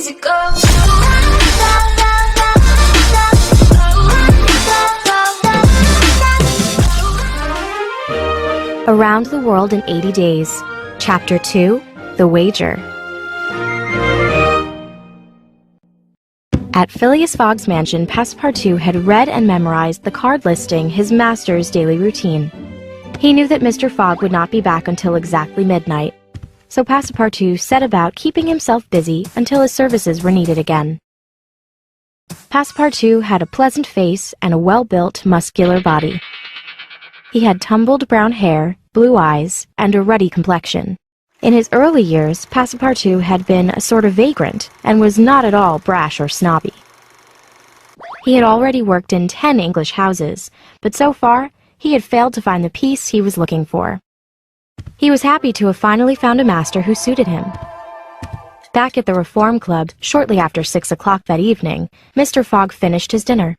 easy go. Around the World in 80 Days, Chapter 2, The Wager. At Phileas Fogg's mansion, Passepartout had read and memorized the card listing his master's daily routine. He knew that Mr. Fogg would not be back until exactly midnight, so Passepartout set about keeping himself busy until his services were needed again. Passepartout had a pleasant face and a well-built, muscular body. He had tumbled brown hair, blue eyes, and a ruddy complexion. In his early years, Passepartout had been a sort of vagrant and was not at all brash or snobby. He had already worked in 10 English houses, but so far he had failed to find the peace he was looking for. He was happy to have finally found a master who suited him. Back at the Reform Club, shortly after 6 o'clock that evening, Mr. Fogg finished his dinner.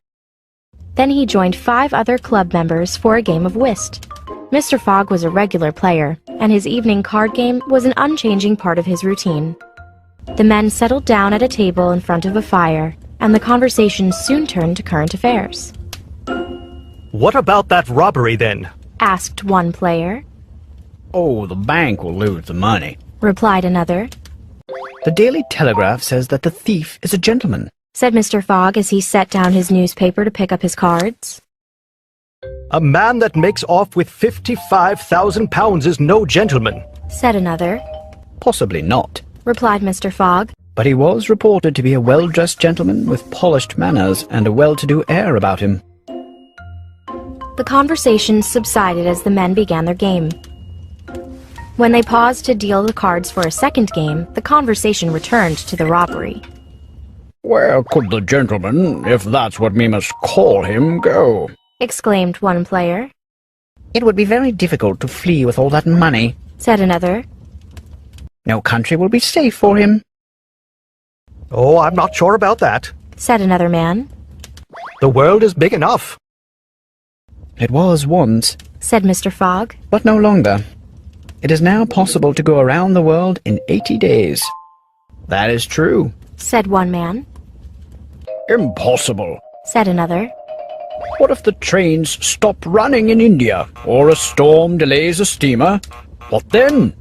Then he joined 5 other club members for a game of whist. Mr. Fogg was a regular player, and his evening card game was an unchanging part of his routine. The men settled down at a table in front of a fire, and the conversation soon turned to current affairs. "What about that robbery, then?" Asked one player. "Oh, the bank will lose the money," Replied another. "The Daily Telegraph says that the thief is a gentleman," Said Mr. Fogg as he set down his newspaper to pick up his cards. "A man that makes off with £55,000 is no gentleman." Said another. "Possibly not, Replied Mr. Fogg. but he was reported to be a well-dressed gentleman with polished manners and a well-to-do air about him." The conversation subsided as the men began their game. When they paused to deal the cards for a second game, the conversation returned to the robbery. "Where could the gentleman, if that's what we must call him, go?" Exclaimed one player. "It would be very difficult to flee with all that money," Said another. "No country will be safe for him." "Oh, I'm not sure about that. Said another man. The world is big enough." "It was once, Said Mr. Fogg. but no longer. It is now possible to go around the world in 80 days. "That is true." Said one man. "Impossible. Said another. What if the trains stop running in India, or a storm delays a steamer? What then?"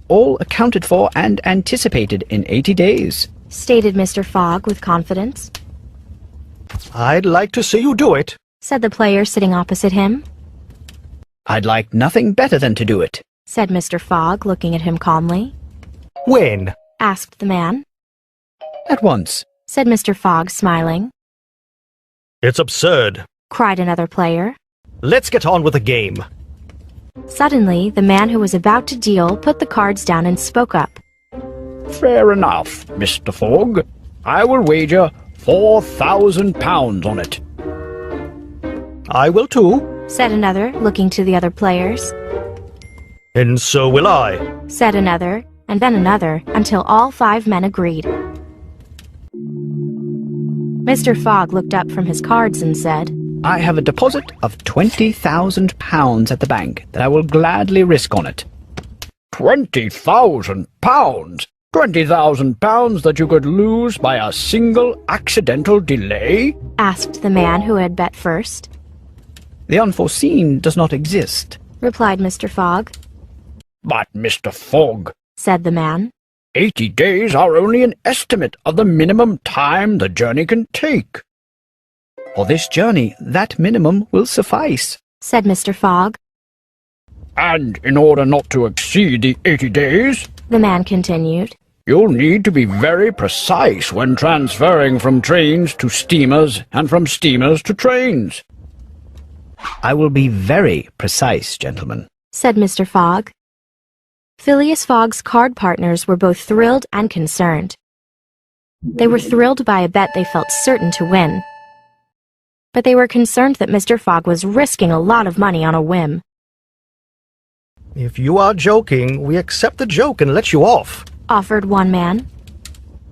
"All accounted for and anticipated in 80 days. Stated Mr. Fogg with confidence. "I'd like to see you do it." Said the player sitting opposite him. "I'd like nothing better than to do it." Said Mr. Fogg, looking at him calmly. "When?" Asked the man. "At once." Said Mr. Fogg, smiling. "It's absurd. Cried another player. Let's get on with the game." Suddenly, the man who was about to deal put the cards down and spoke up. "Fair enough, Mr. Fogg. I will wager £4,000 on it." "I will too." Said another, looking to the other players. "And so will I." Said another, and then another, until all 5 men agreed. Mr. Fogg looked up from his cards and said, "I have a deposit of £20,000 at the bank that I will gladly risk on it." £20,000? £20,000 that you could lose by a single accidental delay? Asked the man who had bet first. "The unforeseen does not exist." Replied Mr. Fogg. "But, Mr. Fogg, Said the man. 80 days are only an estimate of the minimum time the journey can take." "For this journey, that minimum will suffice." Said Mr. Fogg. "And in order not to exceed the 80 days, The man continued. you'll need to be very precise when transferring from trains to steamers and from steamers to trains." "I will be very precise, gentlemen." Said Mr. Fogg. Phileas Fogg's card partners were both thrilled and concerned. They were thrilled by a bet they felt certain to win, but they were concerned that Mr. Fogg was risking a lot of money on a whim. "If you are joking, we accept the joke and let you off." Offered one man.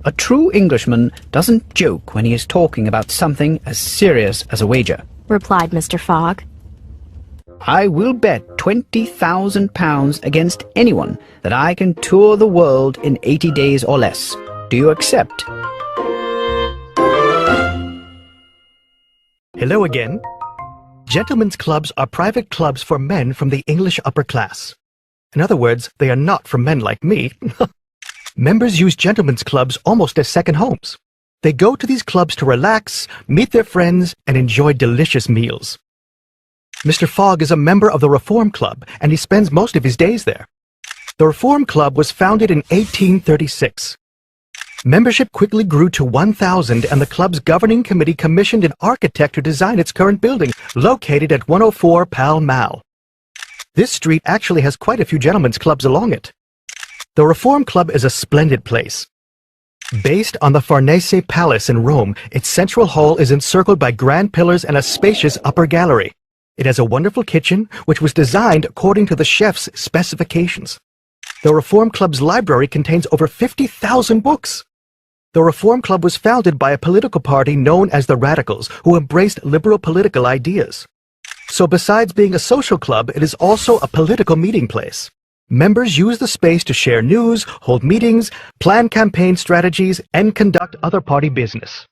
"A true Englishman doesn't joke when he is talking about something as serious as a wager." Replied Mr. Fogg. "I will bet £20,000 against anyone that I can tour the world in 80 days or less." Do you accept? Hello again. Gentlemen's clubs are private clubs for men from the English upper class. In other words, they are not for men like me. Members use gentlemen's clubs almost as second homes. They go to these clubs to relax, meet their friends, and enjoy delicious meals. Mr. Fogg is a member of the Reform Club, and he spends most of his days there. The Reform Club was founded in 1836. Membership quickly grew to 1,000, and the club's governing committee commissioned an architect to design its current building, located at 104 Pall Mall. This street actually has quite a few gentlemen's clubs along it. The Reform Club is a splendid place. Based on the Farnese Palace in Rome, its central hall is encircled by grand pillars and a spacious upper gallery. It has a wonderful kitchen, which was designed according to the chef's specifications. The Reform Club's library contains over 50,000 books. The Reform Club was founded by a political party known as the Radicals, who embraced liberal political ideas. So besides being a social club, it is also a political meeting place. Members use the space to share news, hold meetings, plan campaign strategies, and conduct other party business.